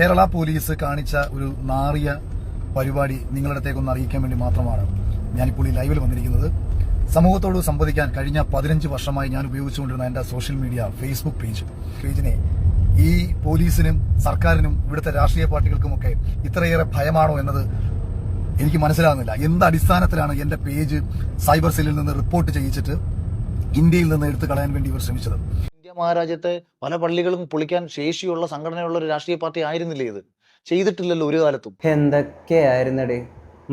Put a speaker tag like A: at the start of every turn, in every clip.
A: Kerala police കാണിച്ച ഒരു നാറിയ പരിപാടി നിങ്ങളുടെ അടുത്തേക്കൊന്ന് അറിയിക്കാൻ വേണ്ടി മാത്രമാണ് ഞാനിപ്പോൾ ഈ ലൈവിൽ വന്നിരിക്കുന്നത്. സമൂഹത്തോട് സംവദിക്കാൻ കഴിഞ്ഞ 15 വർഷമായി ഞാൻ ഉപയോഗിച്ചുകൊണ്ടിരുന്ന എൻ്റെ സോഷ്യൽ മീഡിയ ഫേസ്ബുക്ക് പേജിനെ ഈ പോലീസിനും സർക്കാരിനും ഇവിടുത്തെ രാഷ്ട്രീയ പാർട്ടികൾക്കുമൊക്കെ ഇത്രയേറെ ഭയമാണോ എന്നത് എനിക്ക് മനസ്സിലാകുന്നില്ല. എന്ത് അടിസ്ഥാനത്തിലാണ് എൻ്റെ പേജ് സൈബർ സെല്ലിൽ നിന്ന് റിപ്പോർട്ട് ചെയ്യിച്ചിട്ട് ഇന്ത്യയിൽ നിന്ന് എടുത്തു കളയാൻ വേണ്ടി ഇവർ ശ്രമിച്ചത്?
B: ഇന്ത്യ മഹാരാജ്യത്തെ പല പള്ളികളും പൊളിക്കാൻ ശേഷിയുള്ള സംഘടനയുള്ള ഒരു രാഷ്ട്രീയ പാർട്ടി ആയിരുന്നില്ലേ ഇത്? ചെയ്തിട്ടില്ലല്ലോ ഒരു കാലത്തും.
C: എന്തൊക്കെയായിരുന്നടേ,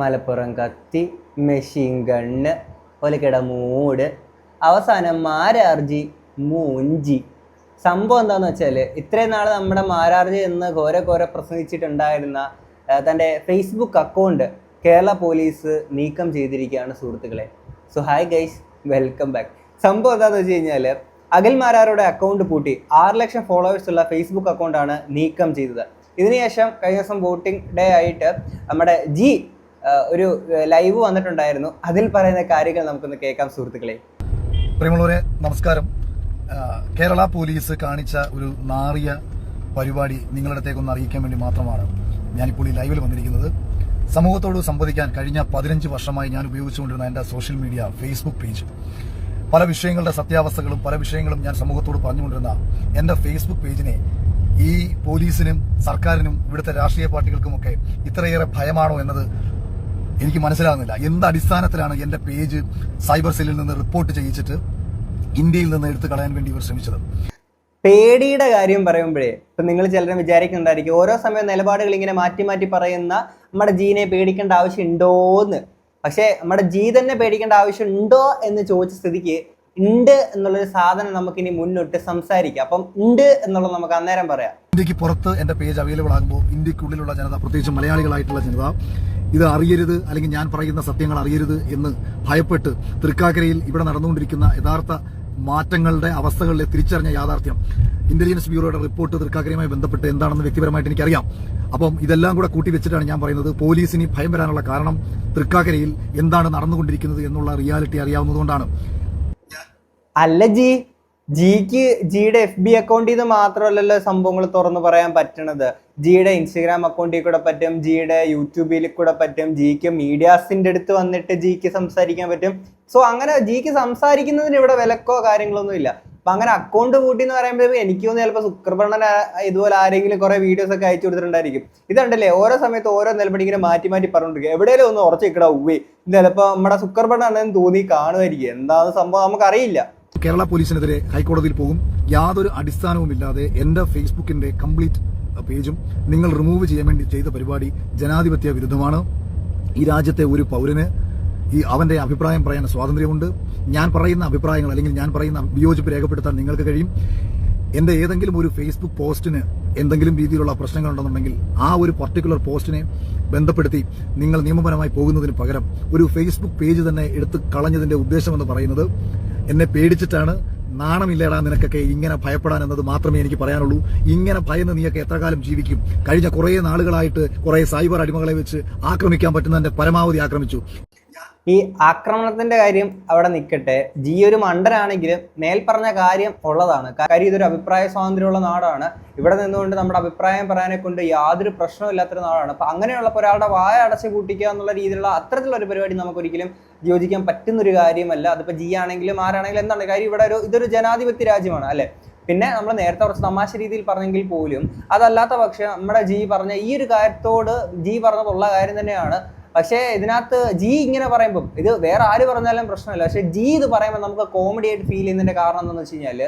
C: മലപ്പുറം കത്തി, മെഷീൻ ഗണ്ണ്, ഒലക്കട മൂട്, അവസാനം മാരാർജി മൂഞ്ചി. സംഭവം എന്താന്ന് വെച്ചാൽ, ഇത്രയും നാൾ നമ്മുടെ മാരാർജി എന്ന് ഘോര പ്രസംഗിച്ചിട്ടുണ്ടായിരുന്ന തൻ്റെ ഫേസ്ബുക്ക് അക്കൗണ്ട് കേരള പോലീസ് നീക്കം ചെയ്തിരിക്കുകയാണ് സുഹൃത്തുക്കളെ. So hi guys, welcome back. സംഭവം എന്താണെന്ന് വെച്ച് കഴിഞ്ഞാൽ, അഖിൽ മാരാരുടെ അക്കൗണ്ട് പൂട്ടി 6 ലക്ഷം ഫോളോവേഴ്സ് ഉള്ള ഫേസ്ബുക്ക് അക്കൗണ്ടാണ് നീക്കം ചെയ്തത്. ഇതിനുശേഷം കഴിഞ്ഞ ദിവസം വോട്ടിംഗ് ഡേ ആയിട്ട് നമ്മുടെ ജി ഒരു ലൈവ് വന്നിട്ടുണ്ടായിരുന്നു. അതിൽ പറയുന്ന കാര്യങ്ങൾ നമുക്കൊന്ന് കേൾക്കാം സുഹൃത്തുക്കളെ.
A: പ്രിയമുള്ളവരെ നമസ്കാരം. കേരള പോലീസ് കാണിച്ച ഒരു നാറിയ പരിപാടി നിങ്ങളുടെ അടുത്തേക്കൊന്ന് അറിയിക്കാൻ വേണ്ടി മാത്രമാണ് ഞാനിപ്പോൾ ഈ ലൈവിൽ വന്നിരിക്കുന്നത്. സമൂഹത്തോട് സംവദിക്കാൻ കഴിഞ്ഞ 15 വർഷമായി ഞാൻ ഉപയോഗിച്ചുകൊണ്ടിരുന്ന എൻ്റെ സോഷ്യൽ മീഡിയ ഫേസ്ബുക്ക് പേജ്, പല വിഷയങ്ങളുടെ സത്യാവസ്ഥകളും പല വിഷയങ്ങളും ഞാൻ സമൂഹത്തോട് പറഞ്ഞുകൊണ്ടിരുന്ന എൻ്റെ ഫേസ്ബുക്ക് പേജിനെ ഈ പോലീസിനും സർക്കാരിനും ഇവിടുത്തെ രാഷ്ട്രീയ പാർട്ടികൾക്കുമൊക്കെ ഇത്രയേറെ ഭയമാണോ എന്നത് എനിക്ക് മനസ്സിലാകുന്നില്ല. എന്ത് അടിസ്ഥാനത്തിലാണ് എൻ്റെ പേജ് സൈബർ സെല്ലിൽ നിന്ന് റിപ്പോർട്ട് ചെയ്യിച്ചിട്ട് ഇന്ത്യയിൽ നിന്ന് എടുത്തു കളയാൻ വേണ്ടി ഇവർ ശ്രമിച്ചത്?
C: പേടിയുടെ കാര്യം പറയുമ്പോഴേ ഇപ്പം നിങ്ങൾ ചിലരും വിചാരിക്കുന്നുണ്ടായിരിക്കും, ഓരോ സമയം നിലപാടുകൾ ഇങ്ങനെ മാറ്റി മാറ്റി പറയുന്ന നമ്മുടെ ജീനെ പേടിക്കേണ്ട ആവശ്യമുണ്ടോന്ന്. പക്ഷേ നമ്മുടെ ജി തന്നെ പേടിക്കേണ്ട ആവശ്യമുണ്ടോ എന്ന് ചോദിച്ച സ്ഥിതിക്ക് ഉണ്ട് എന്നുള്ളൊരു സാധനം നമുക്കിനി മുന്നോട്ട് സംസാരിക്കാം. അപ്പം ഉണ്ട് എന്നുള്ളത് നമുക്ക് അന്നേരം പറയാം.
A: ഇന്ത്യക്ക് പുറത്ത് എൻ്റെ പേജ് അവൈലബിൾ ആകുമ്പോൾ ഇന്ത്യക്കുള്ളിലുള്ള ജനത, പ്രത്യേകിച്ച് മലയാളികളായിട്ടുള്ള ജനത, ഇത് അറിയരുത് അല്ലെങ്കിൽ ഞാൻ പറയുന്ന സത്യങ്ങൾ അറിയരുത് എന്ന് ഭയപ്പെട്ട് തൃക്കാക്കരയിൽ ഇവിടെ നടന്നുകൊണ്ടിരിക്കുന്ന യഥാർത്ഥ മാറ്റങ്ങളുടെ അവസ്ഥകളിലെ തിരിച്ചറിഞ്ഞ യാഥാർത്ഥ്യം, ഇന്റലിജൻസ് ബ്യൂറോയുടെ റിപ്പോർട്ട് തൃക്കാക്കരയുമായി ബന്ധപ്പെട്ട് എന്താണെന്ന് വ്യക്തിപരമായിട്ട് എനിക്കറിയാം. അപ്പം ഇതെല്ലാം കൂടെ കൂട്ടി വെച്ചിട്ടാണ് ഞാൻ പറയുന്നത്, പോലീസിന് ഭയം വരാനുള്ള കാരണം തൃക്കാക്കരയിൽ എന്താണ് നടന്നുകൊണ്ടിരിക്കുന്നത് എന്നുള്ള റിയാലിറ്റി അറിയാവുന്നതുകൊണ്ടാണ്.
C: അല്ല ജിക്ക് ജിയുടെ FB അക്കൗണ്ടിൽ നിന്ന് മാത്രമല്ലല്ലോ സംഭവങ്ങൾ തുറന്നു പറയാൻ പറ്റണത്. ജിയുടെ ഇൻസ്റ്റഗ്രാം അക്കൗണ്ടിൽ കൂടെ പറ്റും, ജിയുടെ യൂട്യൂബിൽ കൂടെ പറ്റും, ജിക്ക് മീഡിയാസിന്റെ അടുത്ത് വന്നിട്ട് ജിക്ക് സംസാരിക്കാൻ പറ്റും. സോ അങ്ങനെ ജിക്ക് സംസാരിക്കുന്നതിന് ഇവിടെ വിലക്കോ കാര്യങ്ങളൊന്നും ഇല്ല. അപ്പൊ അങ്ങനെ അക്കൗണ്ട് കൂട്ടി എന്ന് പറയുമ്പോൾ എനിക്ക് തോന്നുന്നു ചിലപ്പോൾ സുക്രബണ്ണൻ ഇതുപോലെ ആരെങ്കിലും കുറെ വീഡിയോസ് ഒക്കെ അയച്ചു കൊടുത്തിട്ടുണ്ടായിരിക്കും. ഇതുണ്ടല്ലേ, ഓരോ സമയത്ത് ഓരോ നിലപടി ഇങ്ങനെ മാറ്റി മാറ്റി പറഞ്ഞിരിക്കും. എവിടെയെങ്കിലും ഒന്ന് ഉറച്ചു നിൽക്കടാ ഉവ്വേ, ചിലപ്പോൾ നമ്മുടെ സുക്രബണ്ണൻ തോന്നി കാണുമായിരിക്കും. എന്താണ് സംഭവം നമുക്കറിയില്ല.
A: കേരള പോലീസിനെതിരെ ഹൈക്കോടതിയിൽ പോകും. യാതൊരു അടിസ്ഥാനവുമില്ലാതെ എൻ്റെ ഫേസ്ബുക്കിന്റെ കംപ്ലീറ്റ് പേജും നിങ്ങൾ റിമൂവ് ചെയ്യാൻ വേണ്ടി ചെയ്ത പരിപാടി ജനാധിപത്യ വിരുദ്ധമാണ്. ഈ രാജ്യത്തെ ഒരു പൗരന് അവന്റെ അഭിപ്രായം പറയാൻ സ്വാതന്ത്ര്യമുണ്ട്. ഞാൻ പറയുന്ന അഭിപ്രായങ്ങൾ അല്ലെങ്കിൽ ഞാൻ പറയുന്ന വിയോജിപ്പ് രേഖപ്പെടുത്താൻ നിങ്ങൾക്ക് കഴിയും. എൻ്റെ ഏതെങ്കിലും ഒരു ഫേസ്ബുക്ക് പോസ്റ്റിന് എന്തെങ്കിലും രീതിയിലുള്ള പ്രശ്നങ്ങളുണ്ടെന്നുണ്ടെങ്കിൽ ആ ഒരു പർട്ടിക്കുലർ പോസ്റ്റിനെ ബന്ധപ്പെടുത്തി നിങ്ങൾ നിയമപരമായി പോകുന്നതിന് പകരം ഒരു ഫേസ്ബുക്ക് പേജ് തന്നെ എടുത്ത് കളഞ്ഞതിന്റെ ഉദ്ദേശമെന്ന് പറയുന്നത് എന്നെ പേടിച്ചിട്ടാണ്. നാണമില്ലേടാ നിനക്കൊക്കെ ഇങ്ങനെ ഭയപ്പെടാൻ എന്നത് മാത്രമേ എനിക്ക് പറയാനുള്ളൂ. ഇങ്ങനെ ഭയന്ന് നീയൊക്കെ എത്ര കാലം ജീവിക്കും? കഴിഞ്ഞ കുറേ നാളുകളായിട്ട് കുറെ സൈബർ അടിമകളെ വെച്ച് ആക്രമിക്കാൻ പറ്റുന്നതിന്റെ പരമാവധി ആക്രമിച്ചു.
C: ഈ ആക്രമണത്തിന്റെ കാര്യം അവിടെ നിൽക്കട്ടെ. ജി ഒരു മണ്ടനാണെങ്കിലും മേൽപ്പറഞ്ഞ കാര്യം ഉള്ളതാണ്. കാര്യം ഇതൊരു അഭിപ്രായ സ്വാതന്ത്ര്യമുള്ള നാടാണ്. ഇവിടെ നിന്നുകൊണ്ട് നമ്മുടെ അഭിപ്രായം പറയാനെ കൊണ്ട് യാതൊരു പ്രശ്നവും ഇല്ലാത്തൊരു നാടാണ്. അപ്പൊ അങ്ങനെയുള്ളപ്പോൾ ഒരാളുടെ വായ അടച്ച് പൂട്ടിക്കുക എന്നുള്ള രീതിയിലുള്ള അത്തരത്തിലുള്ള ഒരു പരിപാടി നമുക്കൊരിക്കലും യോജിക്കാൻ പറ്റുന്നൊരു കാര്യമല്ല. അതിപ്പോ ജി ആണെങ്കിലും ആരാണെങ്കിലും എന്താണ് കാര്യം, ഇവിടെ ഇതൊരു ജനാധിപത്യ രാജ്യമാണ് അല്ലെ. പിന്നെ നമ്മൾ നേരത്തെ കുറച്ച് തമാശ രീതിയിൽ പറഞ്ഞെങ്കിൽ പോലും അതല്ലാത്ത പക്ഷം നമ്മുടെ ജി പറഞ്ഞ ഈ ഒരു കാര്യത്തോട് ജി പറഞ്ഞതുള്ള കാര്യം തന്നെയാണ്. പക്ഷേ ഇതിനകത്ത് ജി ഇങ്ങനെ പറയുമ്പോൾ ഇത് വേറെ ആര് പറഞ്ഞാലും പ്രശ്നമില്ല. പക്ഷെ ജി ഇത് പറയുമ്പോൾ നമുക്ക് കോമഡി ആയിട്ട് ഫീൽ ചെയ്യുന്നതിന്റെ കാരണം എന്താണെന്ന് വെച്ച് കഴിഞ്ഞാൽ,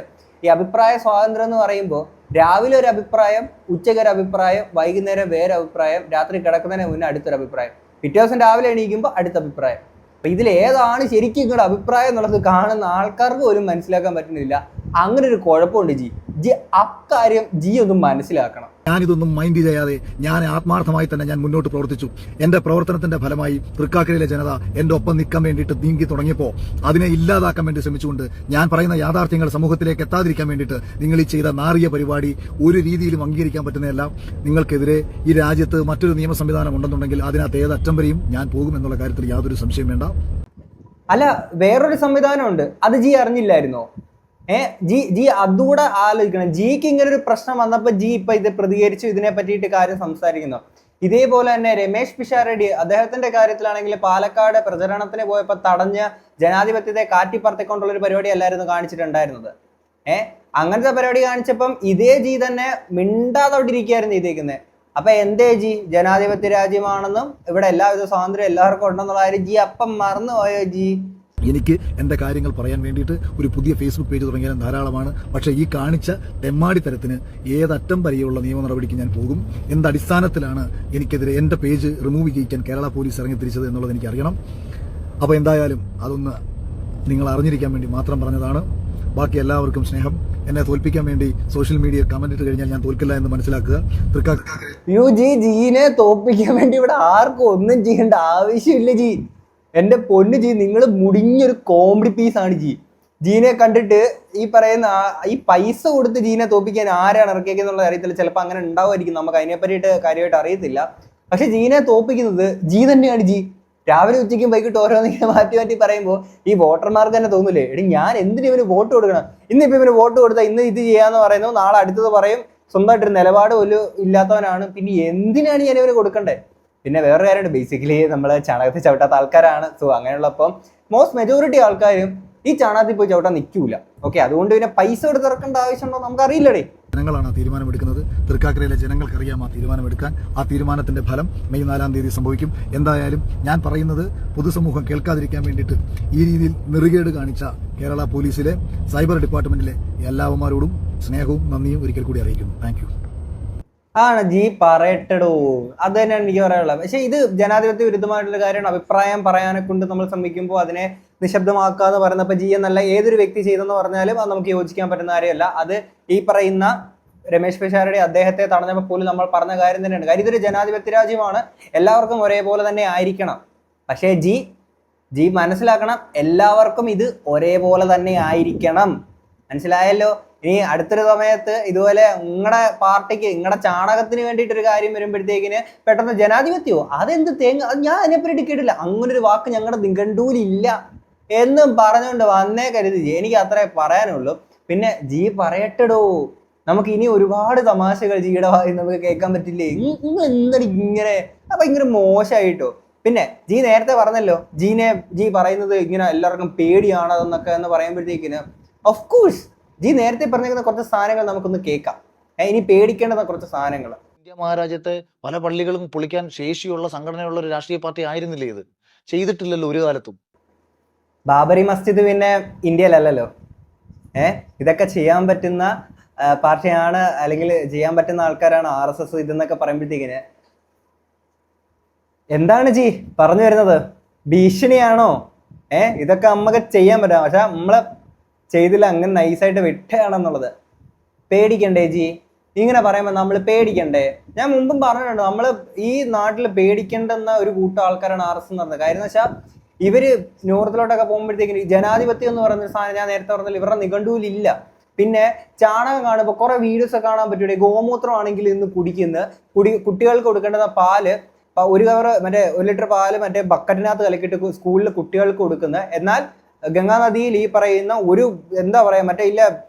C: ഈ അഭിപ്രായ സ്വാതന്ത്ര്യം എന്ന് പറയുമ്പോൾ രാവിലെ ഒരു അഭിപ്രായം, ഉച്ചയ്ക്ക് ഒരു അഭിപ്രായം, വൈകുന്നേരം വേറെ അഭിപ്രായം, രാത്രി കിടക്കുന്നതിന് മുന്നേ അടുത്തൊരു അഭിപ്രായം, പിറ്റേ ദിവസം രാവിലെ എണീക്കുമ്പോൾ അടുത്ത അഭിപ്രായം. അപ്പൊ ഇതിൽ ഏതാണ് ശരിക്കും നിങ്ങളുടെ അഭിപ്രായം എന്നുള്ളത് കാണുന്ന ആൾക്കാർക്ക് പോലും മനസ്സിലാക്കാൻ പറ്റുന്നില്ല. അങ്ങനെ ഒരു കുഴപ്പമുണ്ട് ജി അക്കാര്യം ജി ഒന്നും മനസ്സിലാക്കണം.
A: ഞാനിതൊന്നും മൈൻഡ് ചെയ്യാതെ ഞാൻ ആത്മാർത്ഥമായി തന്നെ ഞാൻ മുന്നോട്ട് പ്രവർത്തിച്ചു. എന്റെ പ്രവർത്തനത്തിന്റെ ഫലമായി തൃക്കാക്കരയിലെ ജനത എന്റെ ഒപ്പം നിൽക്കാൻ വേണ്ടിയിട്ട് നീങ്ങി തുടങ്ങിയപ്പോൾ അതിനെ ഇല്ലാതാക്കാൻ വേണ്ടി ശ്രമിച്ചുകൊണ്ട് ഞാൻ പറയുന്ന യാഥാർത്ഥ്യങ്ങൾ സമൂഹത്തിലേക്ക് എത്താതിരിക്കാൻ വേണ്ടിയിട്ട് നിങ്ങൾ ഈ ചെയ്ത നാറിയ പരിപാടി ഒരു രീതിയിലും അംഗീകരിക്കാൻ പറ്റുന്നതല്ല. നിങ്ങൾക്കെതിരെ ഈ രാജ്യത്ത് മറ്റൊരു നിയമ സംവിധാനം ഉണ്ടെന്നുണ്ടെങ്കിൽ അതിനകത്ത് ഏതറ്റം വരെയും ഞാൻ പോകുമെന്നുള്ള കാര്യത്തിൽ യാതൊരു സംശയം വേണ്ട.
C: അല്ല, വേറൊരു സംവിധാനമുണ്ട്. അത് ജി അറിഞ്ഞില്ലായിരുന്നോ? ജി അതുകൂടെ ആലോചിക്കണം. ജിക്ക് ഇങ്ങനെ ഒരു പ്രശ്നം വന്നപ്പോൾ ജി ഇപ്പൊ ഇത് പ്രതികരിച്ചു, ഇതിനെ പറ്റിയിട്ട് കാര്യം സംസാരിക്കുന്നു. ഇതേപോലെ തന്നെ രമേശ് പിഷാരടി അദ്ദേഹത്തിന്റെ കാര്യത്തിലാണെങ്കിൽ പാലക്കാട് പ്രചരണത്തിന് പോയപ്പോൾ തടഞ്ഞ് ജനാധിപത്യത്തെ കാറ്റിപ്പറത്തിക്കൊണ്ടുള്ള ഒരു പരിപാടി അല്ലായിരുന്നു കാണിച്ചിട്ടുണ്ടായിരുന്നത്. അങ്ങനത്തെ പരിപാടി കാണിച്ചപ്പം ഇതേ ജി തന്നെ മിണ്ടാതെ അവിടെ ഇരിക്കുകയായിരുന്നു ചെയ്തേക്കുന്നത്. അപ്പൊ എന്തേ ജി ജനാധിപത്യ രാജ്യമാണെന്നും ഇവിടെ എല്ലാവിധ സ്വാതന്ത്ര്യം എല്ലാവർക്കും ഉണ്ടെന്നുള്ള കാര്യം ജി അപ്പം മറന്നുപോയോ ജി?
A: എനിക്ക് എൻ്റെ കാര്യങ്ങൾ പറയാൻ വേണ്ടിയിട്ട് ഒരു പുതിയ ഫേസ്ബുക്ക് പേജ് തുടങ്ങിയാലും ധാരാളമാണ്. പക്ഷേ ഈ കാണിച്ച തെമ്മാടി തരത്തിന് ഏതറ്റം വരെയുള്ള നിയമ നടപടിക്ക് ഞാൻ പോകും. എന്തടിസ്ഥാനത്തിലാണ് എനിക്കെതിരെ എൻ്റെ പേജ് റിമൂവ് ചെയ്യിക്കാൻ കേരള പോലീസ് ഇറങ്ങിത്തിരിച്ചത് എന്നുള്ളത് എനിക്കറിയണം. അപ്പോൾ എന്തായാലും അതൊന്ന് നിങ്ങൾ അറിഞ്ഞിരിക്കാൻ വേണ്ടി മാത്രം പറഞ്ഞതാണ്. ബാക്കി എല്ലാവർക്കും സ്നേഹം. എന്നെ തോൽപ്പിക്കാൻ വേണ്ടി സോഷ്യൽ മീഡിയയിൽ കമന്റ് ഇട്ട് കഴിഞ്ഞാൽ ഞാൻ തോൽക്കില്ല എന്ന് മനസ്സിലാക്കുക.
C: ജീനെ തോൽപ്പിക്കാൻ വേണ്ടി ഇവിടെ ആർക്കും ഒന്നും ചെയ്യേണ്ട ആവശ്യമില്ല ജി. എന്റെ പൊന്ന് ജി, നിങ്ങൾ മുടിഞ്ഞൊരു കോമഡി പീസാണ് ജി. ജീനെ കണ്ടിട്ട് ഈ പറയുന്ന ഈ പൈസ കൊടുത്ത് ജീനെ തോൽപ്പിക്കാൻ ആരാണ് ഇറക്കിയെന്നുള്ളത് അറിയത്തില്ല. ചിലപ്പോൾ അങ്ങനെ ഉണ്ടാവുമായിരിക്കും, നമുക്ക് അതിനെ പറ്റിയിട്ട് കാര്യമായിട്ട് അറിയത്തില്ല. പക്ഷെ ജീനെ തോൽപ്പിക്കുന്നത് ജി തന്നെയാണ് ജി. രാവിലെ ഉച്ചയ്ക്കും വൈകിട്ട് ഓരോന്നിങ്ങനെ മാറ്റി മാറ്റി പറയുമ്പോൾ ഈ വോട്ടർമാർക്ക് തന്നെ തോന്നൂലേ, എടി ഞാൻ എന്തിനു ഇവന് വോട്ട് കൊടുക്കണം, ഇന്നിപ്പോൾ ഇവന് വോട്ട് കൊടുത്താൽ ഇന്ന് ഇത് ചെയ്യാന്ന് പറയുന്നു, നാളെ അടുത്തത് പറയും സ്വന്തമായിട്ടൊരു നിലപാട് പോലും ഇല്ലാത്തവനാണ്, പിന്നെ എന്തിനാണ് ഞാൻ ഇവന് കൊടുക്കണ്ടേ? പിന്നെ വേറെ കാര്യമുണ്ട്, ബേസിക്കലി നമ്മൾ ചാണകത്തിൽ ചവിട്ടാത്ത ആൾക്കാരാണ്. സോ അങ്ങനെയുള്ളപ്പം മോസ്റ്റ് മെജോറിറ്റി ആൾക്കാരും ഈ ചാണകത്തിൽ പോയി ചവിട്ടാൻ നിൽക്കൂല. ഓക്കെ, അതുകൊണ്ട് പിന്നെ പൈസ കൊടുത്ത് ഇറക്കേണ്ട ആവശ്യമുണ്ടോ നമുക്ക് അറിയില്ലടേ.
A: ജനങ്ങളാണ് ആ തീരുമാനമെടുക്കുന്നത്. തൃക്കാക്കരയിലെ ജനങ്ങൾക്കറിയാം ആ തീരുമാനമെടുക്കാൻ. ആ തീരുമാനത്തിന്റെ ഫലം മെയ് 4-ാം തീയതി സംഭവിക്കും. എന്തായാലും ഞാൻ പറയുന്നത് പൊതുസമൂഹം കേൾക്കാതിരിക്കാൻ വേണ്ടിയിട്ട് ഈ രീതിയിൽ നെറുകേട് കാണിച്ച കേരള പോലീസിലെ സൈബർ ഡിപ്പാർട്ട്മെന്റിലെ എല്ലാവന്മാരോടും സ്നേഹവും നന്ദിയും ഒരിക്കൽ കൂടി അറിയിക്കുന്നു. Thank you.
C: ആണ് ജി പറയട്ടടോ, അത് തന്നെയാണ് എനിക്ക് പറയാനുള്ളത്. പക്ഷെ ഇത് ജനാധിപത്യ വിരുദ്ധമായിട്ടുള്ള കാര്യമാണ്. അഭിപ്രായം പറയാനെ കൊണ്ട് നമ്മൾ ശ്രമിക്കുമ്പോൾ അതിനെ നിശബ്ദമാക്കുക എന്ന് പറയുന്നപ്പോൾ ജി എന്നല്ല ഏതൊരു വ്യക്തി ചെയ്തെന്ന് പറഞ്ഞാലും അത് നമുക്ക് യോജിക്കാൻ പറ്റുന്ന കാര്യമല്ല. അത് ഈ പറയുന്ന രമേശ് പിഷാരടി അദ്ദേഹത്തെ തടഞ്ഞപ്പോൾ പോലും നമ്മൾ പറഞ്ഞ കാര്യം തന്നെയാണ്. കാര്യം ഇതൊരു ജനാധിപത്യ രാജ്യമാണ്, എല്ലാവർക്കും ഒരേപോലെ തന്നെ ആയിരിക്കണം. പക്ഷേ ജി മനസ്സിലാക്കണം, എല്ലാവർക്കും ഇത് ഒരേപോലെ തന്നെ ആയിരിക്കണം. മനസ്സിലായല്ലോ? ഇനി അടുത്തൊരു സമയത്ത് ഇതുപോലെ നിങ്ങളുടെ പാർട്ടിക്ക് നിങ്ങളുടെ ചാണകത്തിന് വേണ്ടിയിട്ടൊരു കാര്യം വരുമ്പോഴത്തേക്കിന് പെട്ടെന്ന് ജനാധിപത്യമോ അതെന്ത് തേങ്ങ, ഞാൻ അതിനെപ്പറ്റി കേട്ടില്ല, അങ്ങനൊരു വാക്ക് ഞങ്ങളുടെ നിഘണ്ടുവിലില്ല എന്നും പറഞ്ഞുകൊണ്ട് വന്നേ കരുതി. എനിക്ക് അത്രേ പറയാനുള്ളൂ. പിന്നെ ജി പറയട്ടടോ, നമുക്ക് ഇനി ഒരുപാട് തമാശകൾ ജിയുടെ വായി നമുക്ക് കേൾക്കാൻ പറ്റില്ലേ? നിങ്ങൾ എന്താണ് ഇങ്ങനെ ഭയങ്കര മോശമായിട്ടോ. പിന്നെ ജി നേരത്തെ പറഞ്ഞല്ലോ ജി പറയുന്നത് ഇങ്ങനെ എല്ലാവർക്കും പേടിയാണ് അതെന്നൊക്കെ എന്ന് പറയുമ്പോഴത്തേക്കിന് ഓഫ് കോഴ്സ് ജി നേരത്തെ പറഞ്ഞിരിക്കുന്ന കുറച്ച് സാധനങ്ങൾ നമുക്കൊന്ന് കേൾക്കാം. ഇനി പേടിക്കേണ്ടുന്ന കുറച്ച് സാധനങ്ങൾ.
B: ഇന്ത്യ മഹാരാജ്യത്ത് പല പള്ളികളും പൊളിക്കാൻ ശേഷിയുള്ള സംഘടനയുള്ള ഒരു രാഷ്ട്രീയ പാർട്ടി ആയിരുന്നില്ലേ ഇത്? ചെയ്തിട്ടില്ലല്ലോ ഒരു കാലത്തും.
C: ബാബറി മസ്ജിദ് പിന്നെ ഇന്ത്യയിലല്ലല്ലോ. ഇതൊക്കെ ചെയ്യാൻ പറ്റുന്ന പാർട്ടിയാണ്, അല്ലെങ്കിൽ ചെയ്യാൻ പറ്റുന്ന ആൾക്കാരാണ് RSS ഇതെന്നൊക്കെ പറയുമ്പോഴത്തേക്കിന് എന്താണ് ജി പറഞ്ഞു വരുന്നത്? ഭീഷണിയാണോ? ഇതൊക്കെ നമുക്ക് ചെയ്യാൻ പറ്റാം, പക്ഷെ നമ്മളെ ചെയ്തില്ല, അങ്ങനെ നൈസായിട്ട് വിട്ടുകയാണെന്നുള്ളത്. പേടിക്കണ്ടേ ജി? ഇങ്ങനെ പറയുമ്പോൾ നമ്മൾ പേടിക്കണ്ടേ? ഞാൻ മുമ്പും പറഞ്ഞിട്ടുണ്ട്, നമ്മൾ ഈ നാട്ടിൽ പേടിക്കേണ്ടുന്ന ഒരു കൂട്ടം ആൾക്കാരാണ് RSS എന്ന് പറഞ്ഞത്. കാര്യം എന്ന് വെച്ചാൽ ഇവര് നോർത്തിലോട്ടൊക്കെ പോകുമ്പോഴത്തേക്കും ജനാധിപത്യം എന്ന് പറയുന്ന സാധനം ഞാൻ നേരത്തെ പറഞ്ഞാൽ ഇവരുടെ നിഘണ്ടുവിലില്ല. പിന്നെ ചാണകം കാണുമ്പോൾ കുറെ വീഡിയോസ് ഒക്കെ കാണാൻ പറ്റൂടെ, ഗോമൂത്രമാണെങ്കിൽ ഇന്ന് കുട്ടികൾക്ക് കൊടുക്കേണ്ടുന്ന പാല് ഒരു കവർ മറ്റേ 1 ലിറ്റർ പാല് മറ്റേ ബക്കറ്റിനകത്ത് കലക്കിയിട്ട് സ്കൂളിൽ കുട്ടികൾക്ക് കൊടുക്കുന്നത്. എന്നാൽ ഗംഗാ നദിയിൽ ഈ പറയുന്ന ഒരു എന്താ പറയാ മറ്റേ ഇല്ല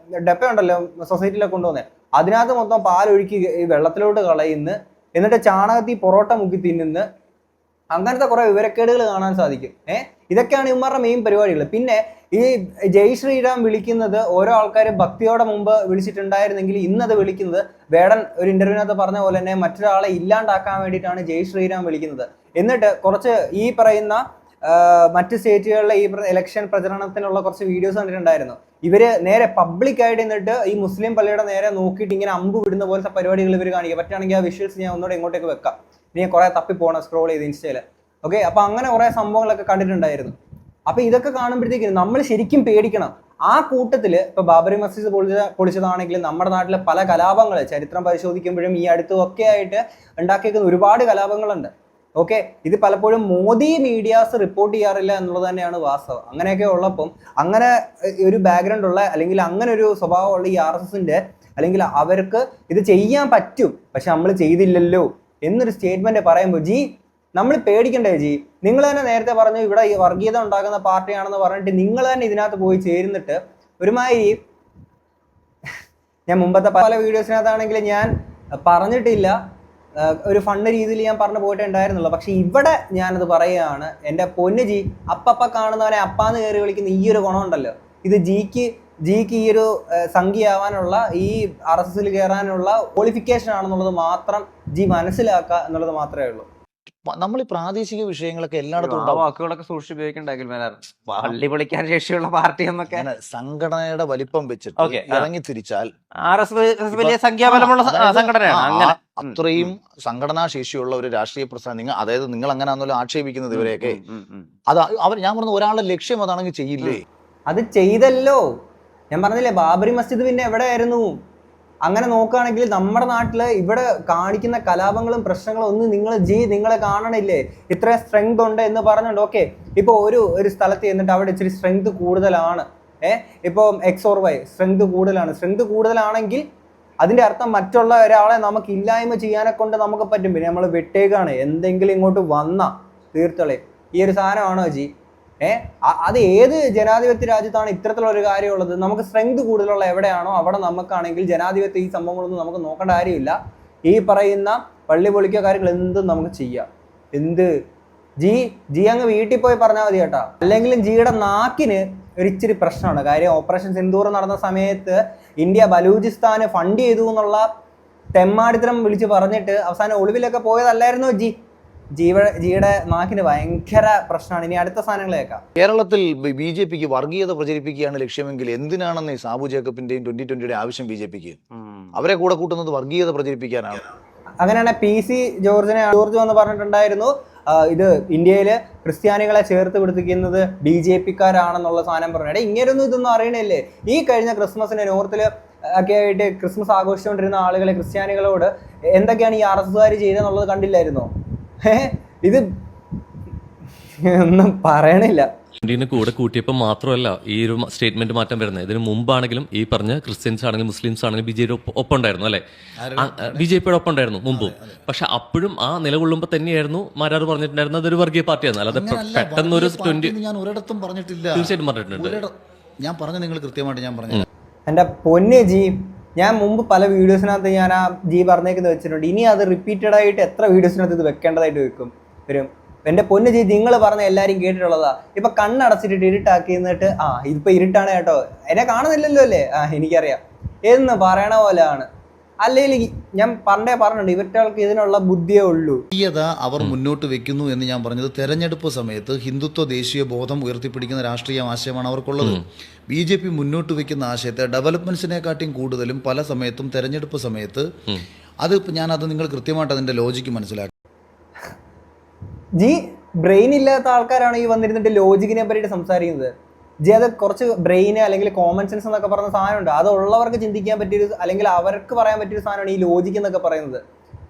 C: ഡെപ്പ ഉണ്ടല്ലോ സൊസൈറ്റിയിലൊക്കെ കൊണ്ടുവന്നേ, അതിനകത്ത് മൊത്തം പാലൊഴുക്കി ഈ വെള്ളത്തിലോട്ട് കളയുന്നു, എന്നിട്ട് ചാണകത്തിൽ പൊറോട്ട മുക്കി തിന്നുന്നു. അങ്ങനത്തെ കുറെ വിവരക്കേടുകൾ കാണാൻ സാധിക്കും. ഇതൊക്കെയാണ് ഇവന്മാരുടെ മെയിൻ പരിപാടികൾ. പിന്നെ ഈ ജയ് ശ്രീറാം വിളിക്കുന്നത് ഓരോ ആൾക്കാരും ഭക്തിയോടെ മുമ്പ് വിളിച്ചിട്ടുണ്ടായിരുന്നെങ്കിൽ ഇന്നത് വിളിക്കുന്നത് വേടൻ ഒരു ഇന്റർവ്യൂവിനകത്ത് പറഞ്ഞ പോലെ തന്നെ മറ്റൊരാളെ ഇല്ലാണ്ടാക്കാൻ വേണ്ടിയിട്ടാണ് ജയ് ശ്രീറാം വിളിക്കുന്നത്. എന്നിട്ട് കുറച്ച് ഈ പറയുന്ന മറ്റ് സ്റ്റേറ്റുകളിലെ ഈ ഇലക്ഷൻ പ്രചരണത്തിനുള്ള കുറച്ച് വീഡിയോസ് കണ്ടിട്ടുണ്ടായിരുന്നു. ഇവര് നേരെ പബ്ലിക്കായിട്ട് നിന്നിട്ട് ഈ മുസ്ലിം പള്ളിയുടെ നേരെ നോക്കിയിട്ട് ഇങ്ങനെ അമ്പ് വിടുന്ന പോലത്തെ പരിപാടികൾ ഇവർ കാണിക്കുക. പറ്റുകയാണെങ്കിൽ ആ വിഷ്വൽസ് ഞാൻ ഒന്നുകൂടെ ഇങ്ങോട്ടേക്ക് വെക്കാം, ഇനി കുറെ തപ്പിപ്പോണം സ്ക്രോൾ ചെയ്ത് ഇൻസ്റ്റയില്. ഓക്കെ, അപ്പൊ അങ്ങനെ കുറെ സംഭവങ്ങളൊക്കെ കണ്ടിട്ടുണ്ടായിരുന്നു. അപ്പൊ ഇതൊക്കെ കാണുമ്പോഴത്തേക്കും നമ്മൾ ശരിക്കും പേടിക്കണം. ആ കൂട്ടത്തില് ഇപ്പൊ ബാബറി മസ്ജിദ് പൊളിച്ചതാണെങ്കിലും നമ്മുടെ നാട്ടിലെ പല കലാപങ്ങൾ ചരിത്രം പരിശോധിക്കുമ്പോഴും ഈ അടുത്തും ഒക്കെ ആയിട്ട് ഉണ്ടാക്കിയേക്കുന്ന ഒരുപാട് കലാപങ്ങളുണ്ട്. ഓക്കെ, ഇത് പലപ്പോഴും മോദി മീഡിയാസ് റിപ്പോർട്ട് ചെയ്യാറില്ല എന്നുള്ളത് തന്നെയാണ് വാസ്തവം. അങ്ങനെയൊക്കെ ഉള്ളപ്പം അങ്ങനെ ഒരു ബാക്ക്ഗ്രൗണ്ട് ഉള്ള അല്ലെങ്കിൽ അങ്ങനെ ഒരു സ്വഭാവമുള്ള ഈ RSSന്റെ അല്ലെങ്കിൽ അവർക്ക് ഇത് ചെയ്യാൻ പറ്റും പക്ഷെ നമ്മൾ ചെയ്തില്ലല്ലോ എന്നൊരു സ്റ്റേറ്റ്മെന്റ് പറയുമ്പോൾ ജി നമ്മൾ പേടിക്കണ്ടേ ജി? നിങ്ങൾ തന്നെ നേരത്തെ പറഞ്ഞു ഇവിടെ ഈ വർഗീയത ഉണ്ടാക്കുന്ന പാർട്ടിയാണെന്ന് പറഞ്ഞിട്ട് നിങ്ങൾ തന്നെ ഇതിനകത്ത് പോയി ചേരുന്നിട്ട് ഒരുമാതിരി ഞാൻ മുമ്പത്തെ പല വീഡിയോസിനകത്താണെങ്കിൽ ഞാൻ പറഞ്ഞിട്ടില്ല, ഒരു ഫണ്ട് രീതിയിൽ ഞാൻ പറഞ്ഞു പോയിട്ടേ ഉണ്ടായിരുന്നുള്ളൂ. പക്ഷെ ഇവിടെ ഞാനത് പറയുകയാണ്, എൻ്റെ പൊന്ന് ജി, അപ്പപ്പ കാണുന്നവനെ അപ്പാന്ന് കയറി വിളിക്കുന്ന ഈ ഒരു ഗുണമുണ്ടല്ലോ, ഇത് ജിക്ക് ഈ ഒരു സംഖ്യയാവാനുള്ള, ഈ RSSൽ കയറാനുള്ള ക്വാളിഫിക്കേഷൻ ആണെന്നുള്ളത് മാത്രം ജി മനസ്സിലാക്കുക എന്നുള്ളത് മാത്രമേ ഉള്ളൂ.
B: നമ്മൾ ഈ പ്രാദേശിക വിഷയങ്ങളൊക്കെ എല്ലായിടത്തും
D: ആ
B: ഉണ്ടാവും.
D: വാക്കുകളൊക്കെ സൂക്ഷിച്ച് ഉപയോഗിക്കണ്ടെങ്കിൽ പള്ളി പൊളിക്കാൻ ശേഷിയുള്ള പാർട്ടി എന്നൊക്കെ
B: അങ്ങനെ സംഘടനയുടെ വലിപ്പം വെച്ചിട്ട്
D: Okay,
B: ഇറങ്ങി തിരിച്ചാൽ
D: RSS വലിയ സംഖ്യാബലമുള്ള സംഘടനയാണ്. അങ്ങനെ
B: അത്രയും സംഘടനാ ശേഷിയുള്ള ഒരു രാഷ്ട്രീയ പ്രസ്ഥാനം നിങ്ങൾ, അതായത് നിങ്ങൾ അങ്ങനെയാണല്ലോ ആക്ഷേപിക്കുന്നത് ഇവരെയൊക്കെ. അത് ഞാൻ പറഞ്ഞ ഒരാളുടെ ലക്ഷ്യം അതാണെങ്കിൽ ചെയ്യില്ലേ?
C: അത് ചെയ്തല്ലോ. ഞാൻ പറഞ്ഞില്ലേ, ബാബറി മസ്ജിദ് പിന്നെ എവിടെയായിരുന്നു? അങ്ങനെ നോക്കുകയാണെങ്കിൽ നമ്മുടെ നാട്ടിൽ ഇവിടെ കാണിക്കുന്ന കലാപങ്ങളും പ്രശ്നങ്ങളും ഒന്നും നിങ്ങളെ കാണണില്ലേ? ഇത്ര സ്ട്രെങ്ത് ഉണ്ട് എന്ന് പറഞ്ഞുണ്ട്. ഓക്കെ, ഇപ്പോൾ ഒരു സ്ഥലത്ത് ചെന്നിട്ട് അവിടെ ഇച്ചിരി സ്ട്രെങ്ത് കൂടുതലാണ്, ഇപ്പോൾ X or Y സ്ട്രെങ്ത് കൂടുതലാണ്. സ്ട്രെങ്ത് കൂടുതലാണെങ്കിൽ അതിൻ്റെ അർത്ഥം മറ്റുള്ള ഒരാളെ നമുക്ക് ഇല്ലായ്മ ചെയ്യാനെ കൊണ്ട് നമുക്ക് പറ്റും. പിന്നെ നമ്മൾ വിട്ടേക്കാണ്, എന്തെങ്കിലും ഇങ്ങോട്ട് വന്നാൽ തീർത്തളെ ഈ ഒരു സാധനമാണോ ജി? അത് ഏത് ജനാധിപത്യ രാജ്യത്താണ് ഇത്തരത്തിലുള്ള ഒരു കാര്യമുള്ളത്? നമുക്ക് സ്ട്രെങ്ത് കൂടുതലുള്ള എവിടെയാണോ അവിടെ നമുക്കാണെങ്കിൽ ജനാധിപത്യ ഈ സംഭവങ്ങളൊന്നും നമുക്ക് നോക്കേണ്ട കാര്യമില്ല. ഈ പറയുന്ന പള്ളി പൊളിക്കോ കാര്യങ്ങൾ എന്തും നമുക്ക് ചെയ്യാം. എന്ത് ജി അങ്ങ് വീട്ടിൽ പോയി പറഞ്ഞാൽ മതി കേട്ടോ. അല്ലെങ്കിലും ജിയുടെ നാക്കിന് ഒരിച്ചിരി പ്രശ്നമാണ്. കാര്യം ഓപ്പറേഷൻ സിന്ദൂർ നടന്ന സമയത്ത് ഇന്ത്യ ബലൂചിസ്ഥാന് ഫണ്ട് ചെയ്തു എന്നുള്ള തെമ്മാടിത്തരം വിളിച്ച് പറഞ്ഞിട്ട് അവസാനം ഒളിവിലൊക്കെ പോയതല്ലായിരുന്നോ ജിയുടെ നാക്കിന് ഭയങ്കര പ്രശ്നമാണ്. ഇനി അടുത്ത സാധനങ്ങൾ കേൾക്കാം.
B: കേരളത്തിൽ BJPക്ക് വർഗീയത പ്രചരിപ്പിക്കുകയാണ് ലക്ഷ്യമെങ്കിൽ എന്തിനാണെന്ന് ഈ സാബു ജേക്കബിന്റെയും 2020 ആവശ്യം BJPക്ക്? അവരെ കൂടെ കൂട്ടുന്നത് വർഗീയത പ്രചരിപ്പിക്കാനാണ്.
C: അങ്ങനെയാണ് PC ജോർജ് വന്ന് പറഞ്ഞിട്ടുണ്ടായിരുന്നു, ഇത് ഇന്ത്യയിൽ ക്രിസ്ത്യാനികളെ ചേർത്ത് പിടിപ്പിക്കുന്നത് BJPക്കാരാണെന്നുള്ള സാധനം പറഞ്ഞിട്ട്. ഇങ്ങനെയൊന്നും ഇതൊന്നും അറിയണില്ലേ? ഈ കഴിഞ്ഞ ക്രിസ്മസിന് നോർത്തിൽ ഒക്കെ ആയിട്ട് ക്രിസ്മസ് ആഘോഷിച്ചുകൊണ്ടിരുന്ന ആളുകളെ, ക്രിസ്ത്യാനികളോട് എന്തൊക്കെയാണ് ഈ RSSകാർ ചെയ്തതെന്നുള്ളത് കണ്ടില്ലായിരുന്നോ? ഇത് ഒന്നും പറയണില്ല.
E: കൂടെ കൂട്ടിയപ്പോൾ മാത്രമല്ല ഈ ഒരു സ്റ്റേറ്റ്മെന്റ് മാറ്റം വരുന്നത്. ഇതിന് മുമ്പാണെങ്കിലും ഈ പറഞ്ഞ ക്രിസ്ത്യൻസ് ആണെങ്കിലും മുസ്ലിംസ് ആണെങ്കിലും BJP ഒപ്പം ഉണ്ടായിരുന്നു അല്ലെ? BJPയുടെ ഒപ്പം ഉണ്ടായിരുന്നു മുമ്പും. പക്ഷെ അപ്പോഴും ആ നിലകൊള്ളുമ്പോൾ തന്നെയായിരുന്നു മാരാർ പറഞ്ഞിട്ടുണ്ടായിരുന്നത് അതൊരു വർഗീയ പാർട്ടിയാണ്. അല്ലാതെ പെട്ടെന്ന് ഒരു 20
B: ഞാൻ ഒരിടത്തും പറഞ്ഞിട്ടില്ല.
E: തീർച്ചയായിട്ടും പറഞ്ഞിട്ടുണ്ട്.
B: ഞാൻ പറഞ്ഞ നിങ്ങൾ കൃത്യമായിട്ട് ഞാൻ പറഞ്ഞു.
C: എൻ്റെ പൊന്നെ ജി, ഞാൻ മുമ്പ് പല വീഡിയോസിനകത്ത് ഞാൻ ആ പറഞ്ഞേക്കുന്നത് വെച്ചിട്ടുണ്ട്. ഇനി അത് റിപ്പീറ്റഡ് ആയിട്ട് എത്ര വീഡിയോസിനകത്ത് ഇത് വെക്കേണ്ടതായിട്ട് വരും. എൻ്റെ പൊന്ന് ജി, നിങ്ങൾ പറഞ്ഞ എല്ലാവരും കേട്ടിട്ടുള്ളതാ. ഇപ്പൊ കണ്ണടച്ചിട്ട് ഇരുട്ടാക്കി എന്നിട്ട് ഇതിപ്പോ ഇരുട്ടാണ് കേട്ടോ, എന്നെ കാണുന്നില്ലല്ലോ അല്ലേ, എനിക്കറിയാം എന്ന് പറയണ പോലെയാണ്. അല്ലെങ്കിൽ ഞാൻ പറഞ്ഞിട്ടുണ്ട്, ഇവറ്റകൾക്ക് ഇതിനുള്ള ബുദ്ധിയേ ഉള്ളൂ.
B: അവർ മുന്നോട്ട് വെക്കുന്നു എന്ന് ഞാൻ പറഞ്ഞത് തെരഞ്ഞെടുപ്പ് സമയത്ത് ഹിന്ദുത്വ ദേശീയ ബോധം ഉയർത്തിപ്പിടിക്കുന്ന രാഷ്ട്രീയ ആശയമാണ് അവർക്കുള്ളത്. BJP മുന്നോട്ട് വെക്കുന്ന ആശയത്തെ ഡെവലപ്മെന്റ്സിനെക്കാട്ടിയും കൂടുതലും പല സമയത്തും തെരഞ്ഞെടുപ്പ് സമയത്ത് ഞാനത് നിങ്ങൾ കൃത്യമായിട്ട് അതിന്റെ ലോജിക്ക് മനസ്സിലാക്കി.
C: ബ്രെയിൻ ഇല്ലാത്ത ആൾക്കാരാണ് ഈ വന്നിരുന്നിട്ട് ലോജിക്കിനെ പറ്റിയിട്ട് സംസാരിക്കുന്നത്. അത് കുറച്ച് ബ്രെയിന് അല്ലെങ്കിൽ കോമൺ സെൻസ് എന്നൊക്കെ പറഞ്ഞ സാധനമുണ്ട്. അതുള്ളവർക്ക് ചിന്തിക്കാൻ പറ്റിയൊരു, അല്ലെങ്കിൽ അവർക്ക് പറയാൻ പറ്റിയൊരു സാധനമാണ് ഈ ലോജിക്ക് എന്നൊക്കെ പറയുന്നത്.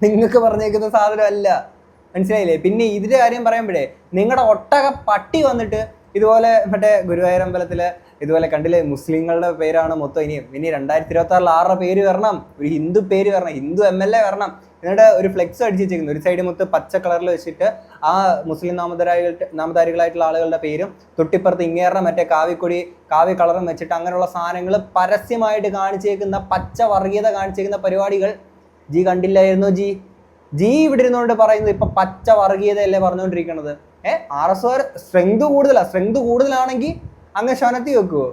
C: നിങ്ങൾക്ക് പറഞ്ഞേക്കുന്ന സാധനമല്ല, മനസ്സിലായില്ലേ? പിന്നെ ഇതിന്റെ കാര്യം പറയുമ്പോഴേ, നിങ്ങളുടെ ഒട്ടക പട്ടി വന്നിട്ട് ഇതുപോലെ മറ്റേ ഗുരുവായൂരമ്പലത്തില് ഇതുപോലെ കണ്ടില്ലേ, മുസ്ലിങ്ങളുടെ പേരാണ് മൊത്തം. ഇനി 2026 ആരുടെ പേര് വരണം, ഒരു ഹിന്ദു പേര് വരണം, ഹിന്ദു MLA വരണം. എന്നിട്ട് ഒരു ഫ്ലെക്സ് അടിച്ച് വെച്ചിരിക്കുന്നു, ഒരു സൈഡ് മൊത്തം പച്ച കളറിൽ വെച്ചിട്ട് ആ മുസ്ലിം നാമധാരികളായിട്ടുള്ള ആളുകളുടെ പേരും തൊട്ടിപ്പുറത്ത് ഇങ്ങേറെ മറ്റേ കാവ്യ കളറും വെച്ചിട്ട് അങ്ങനെയുള്ള സാധനങ്ങൾ പരസ്യമായിട്ട് കാണിച്ചേക്കുന്ന, പച്ച വർഗീയത കാണിച്ചേക്കുന്ന പരിപാടികൾ കണ്ടില്ലായിരുന്നു? ഇവിടെ ഇരുന്നുകൊണ്ട് പറയുന്നത് ഇപ്പൊ പച്ച വർഗീയതയല്ലേ പറഞ്ഞുകൊണ്ടിരിക്കണത്? RSS സ്ട്രെങ്ത് കൂടുതലാണെങ്കിൽ അങ്ങ് ശനത്തി വെക്കുവോ?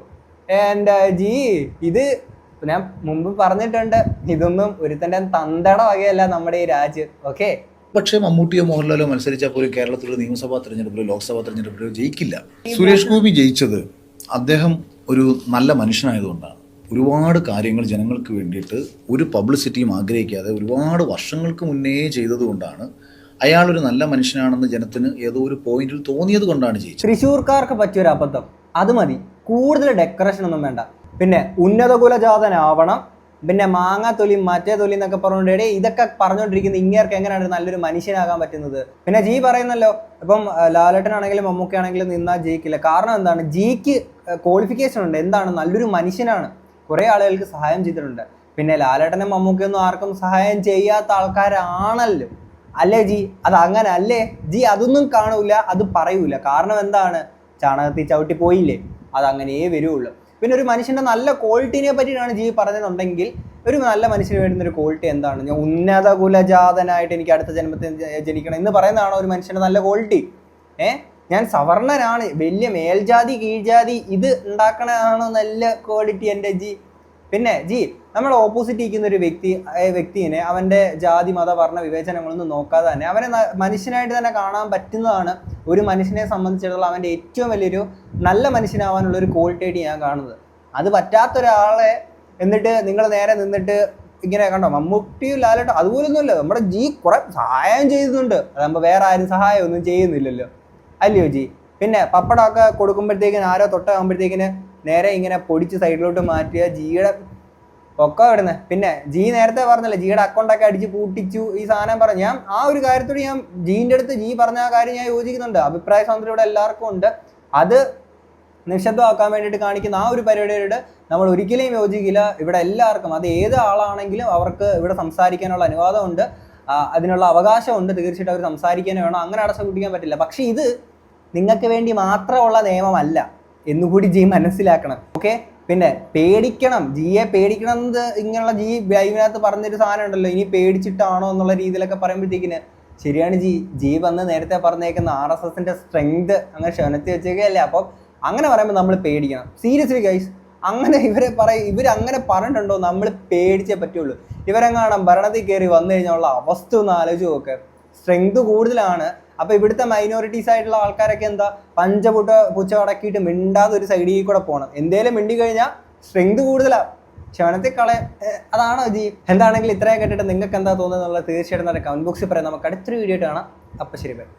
C: ഇത് ഞാൻ മുമ്പ് പറഞ്ഞിട്ടുണ്ട്, ഇതൊന്നും ഒരുത്തൻ്റെ തന്തട വകയല്ല നമ്മുടെ ഈ രാജ്യം. ഓക്കെ,
A: പക്ഷേ മമ്മൂട്ടിയോ മോഹൻലാലോ മത്സരിച്ചാൽ പോലും കേരളത്തിലെ നിയമസഭാ തെരഞ്ഞെടുപ്പിലോ ലോക്സഭാ തെരഞ്ഞെടുപ്പിലോ ജയിക്കില്ല. സുരേഷ് ഗോപി ജയിച്ചത് അദ്ദേഹം ഒരു നല്ല മനുഷ്യനായതുകൊണ്ടാണ്. ഒരുപാട് കാര്യങ്ങൾ ജനങ്ങൾക്ക് വേണ്ടിയിട്ട് ഒരു പബ്ലിസിറ്റിയും ആഗ്രഹിക്കാതെ ഒരുപാട് വർഷങ്ങൾക്ക് മുന്നേ ചെയ്തതുകൊണ്ടാണ്. അയാളൊരു നല്ല മനുഷ്യനാണെന്ന് ജനത്തിന് ഏതോ ഒരു പോയിന്റിൽ തോന്നിയത് കൊണ്ടാണ് ജയിച്ചത്.
C: തൃശ്ശൂർക്കാർക്ക് പറ്റിയൊരു അബദ്ധം, അത് മതി, കൂടുതൽ ഡെക്കറേഷൻ ഒന്നും വേണ്ട. പിന്നെ ഉന്നത കുലജാതനാവണം, പിന്നെ മാങ്ങാ തൊലി മറ്റേ തൊലി എന്നൊക്കെ പറഞ്ഞുകൊണ്ടേ ഇതൊക്കെ പറഞ്ഞുകൊണ്ടിരിക്കുന്നത് ഇങ്ങേർക്ക് എങ്ങനെയാണ് നല്ലൊരു മനുഷ്യനാകാൻ പറ്റുന്നത്? പിന്നെ പറയുന്നല്ലോ, ഇപ്പം ലാലേട്ടനാണെങ്കിലും മമ്മൂക്കയാണെങ്കിലും നിന്നാൽ ജയിക്കില്ല. കാരണം എന്താണ്? ജിക്ക് ക്വാളിഫിക്കേഷൻ ഉണ്ട്, എന്താണ്? നല്ലൊരു മനുഷ്യനാണ്, കുറേ ആളുകൾക്ക് സഹായം ചെയ്തിട്ടുണ്ട്. പിന്നെ ലാലേട്ടനും മമ്മൂക്കയൊന്നും ആർക്കും സഹായം ചെയ്യാത്ത ആൾക്കാരാണല്ലോ, അല്ലേ അത് അങ്ങനെ അല്ലേ? അതൊന്നും കാണൂല, അത് പറയൂല. കാരണം എന്താണ്? ചാണകത്തിൽ ചവിട്ടി പോയില്ലേ, അതങ്ങനെയേ വരുള്ളൂ. പിന്നെ ഒരു മനുഷ്യൻ്റെ നല്ല ക്വാളിറ്റീനെ പറ്റിയിട്ടാണ് പറഞ്ഞതെന്നുണ്ടെങ്കിൽ ഒരു നല്ല മനുഷ്യന് വേണ്ടുന്ന ഒരു ക്വാളിറ്റി എന്താണ്? ഞാൻ ഉന്നത കുലജാതനായിട്ട് എനിക്ക് അടുത്ത ജന്മത്തിൽ ജനിക്കണം എന്ന് പറയുന്നതാണോ ഒരു മനുഷ്യൻ്റെ നല്ല ക്വാളിറ്റി? ഞാൻ സവർണനാണ്, വലിയ മേൽജാതി കീഴ്ജാതി ഇത് ഉണ്ടാക്കണതാണോ നല്ല ക്വാളിറ്റി എൻ്റെ ജി? പിന്നെ ജി, നമ്മൾ ഓപ്പോസിറ്റ് ഇരിക്കുന്ന ഒരു വ്യക്തിനെ അവൻ്റെ ജാതി മത വർണ്ണ വിവേചനങ്ങളൊന്നും നോക്കാതെ തന്നെ അവനെ മനുഷ്യനായിട്ട് തന്നെ കാണാൻ പറ്റുന്നതാണ് ഒരു മനുഷ്യനെ സംബന്ധിച്ചിടത്തോളം അവൻ്റെ ഏറ്റവും വലിയൊരു നല്ല മനുഷ്യനാവാനുള്ള ഒരു ക്വാളിറ്റി ആയിട്ട് ഞാൻ കാണുന്നത്. അത് പറ്റാത്തൊരാളെ എന്നിട്ട് നിങ്ങൾ നേരെ നിന്നിട്ട് ഇങ്ങനെ കണ്ടോ, മമ്മൂട്ടിയും ലാലേട്ടോ അതുപോലൊന്നുമല്ല, നമ്മുടെ ജി കുറെ സഹായം ചെയ്യുന്നുണ്ട്, അതാകുമ്പോൾ വേറെ ആരും സഹായം ഒന്നും ചെയ്യുന്നില്ലല്ലോ, അല്ലയോ ജി? പിന്നെ പപ്പടമൊക്കെ കൊടുക്കുമ്പോഴത്തേക്കിന് ആരോ തൊട്ടാകുമ്പോഴത്തേക്കിന് നേരെ ഇങ്ങനെ പൊടിച്ച് സൈഡിലോട്ട് മാറ്റിയ ജിയുടെ ഒക്കെ വിടുന്നത്. പിന്നെ ജി നേരത്തെ പറഞ്ഞല്ലേ ജിയുടെ അക്കൗണ്ടൊക്കെ അടിച്ച് പൂട്ടിച്ചു ഈ സാധനം പറഞ്ഞു. ഞാൻ ആ ഒരു കാര്യത്തോട് ഞാൻ ജീൻ്റെ അടുത്ത് ജി പറഞ്ഞ ആ കാര്യം ഞാൻ യോജിക്കുന്നുണ്ട്. അഭിപ്രായ സ്വാതന്ത്ര്യം ഇവിടെ എല്ലാവർക്കും ഉണ്ട്. അത് നിശബ്ദമാക്കാൻ വേണ്ടിയിട്ട് കാണിക്കുന്ന ആ ഒരു പരിപാടിയോട് നമ്മൾ ഒരിക്കലും യോജിക്കില്ല. ഇവിടെ എല്ലാവർക്കും, അത് ഏത് ആളാണെങ്കിലും അവർക്ക് ഇവിടെ സംസാരിക്കാനുള്ള അനുവാദമുണ്ട്, അതിനുള്ള അവകാശമുണ്ട്. തീർച്ചയായിട്ടും അവർ സംസാരിക്കാനേ വേണം, അങ്ങനെ അടച്ചു കൂട്ടിക്കാൻ പറ്റില്ല. പക്ഷെ ഇത് നിങ്ങൾക്ക് വേണ്ടി മാത്രമുള്ള നിയമമല്ല എന്നുകൂടി ജി മനസ്സിലാക്കണം. ഓക്കെ, പിന്നെ പേടിക്കണം, ജിയെ പേടിക്കണം എന്ന് ഇങ്ങനെയുള്ള ജി ലൈവിനകത്ത് പറഞ്ഞൊരു സാധനം ഉണ്ടല്ലോ, ഇനി പേടിച്ചിട്ടാണോ എന്നുള്ള രീതിയിലൊക്കെ പറയുമ്പോഴത്തേക്കിന് ശരിയാണ് ജി വന്ന് നേരത്തെ പറഞ്ഞേക്കുന്ന RSSന്റെ സ്ട്രെങ്ത് അങ്ങനെ ക്ഷണത്തിൽ വെച്ചേക്കല്ലേ. അപ്പം അങ്ങനെ പറയുമ്പോൾ നമ്മൾ പേടിക്കണം. സീരിയസ്ലി ഗൈസ്, അങ്ങനെ ഇവരങ്ങനെ പറഞ്ഞിട്ടുണ്ടോ? നമ്മൾ പേടിച്ചേ പറ്റുള്ളൂ. ഇവരെങ്ങാണം ഭരണത്തിൽ കയറി വന്നു കഴിഞ്ഞുള്ള അവസ്ഥ ഒന്ന് ആലോചിച്ച് നോക്ക്. സ്ട്രെങ്ത് കൂടുതലാണ്. അപ്പോൾ ഇവിടുത്തെ മൈനോറിറ്റീസ് ആയിട്ടുള്ള ആൾക്കാരൊക്കെ എന്താ പൂച്ച അടക്കിയിട്ട് മിണ്ടാതെ ഒരു സൈഡിൽ കൂടെ പോകണം. എന്തേലും മിണ്ടി കഴിഞ്ഞാൽ സ്ട്രെങ്ത് കൂടുതലാണ്, ക്ഷണത്തിൽ കളയാം. അതാണോ ജി? എന്താണെങ്കിലും ഇത്രയും കേട്ടിട്ട് നിങ്ങൾക്ക് എന്താ തോന്നുന്നത് എന്നുള്ളത് തീർച്ചയായിട്ടും കമന്റ് ബോക്സിൽ പറയാം. നമുക്ക് അടുത്തൊരു വീഡിയോ കാണാം. അപ്പം ശരി, ബൈ.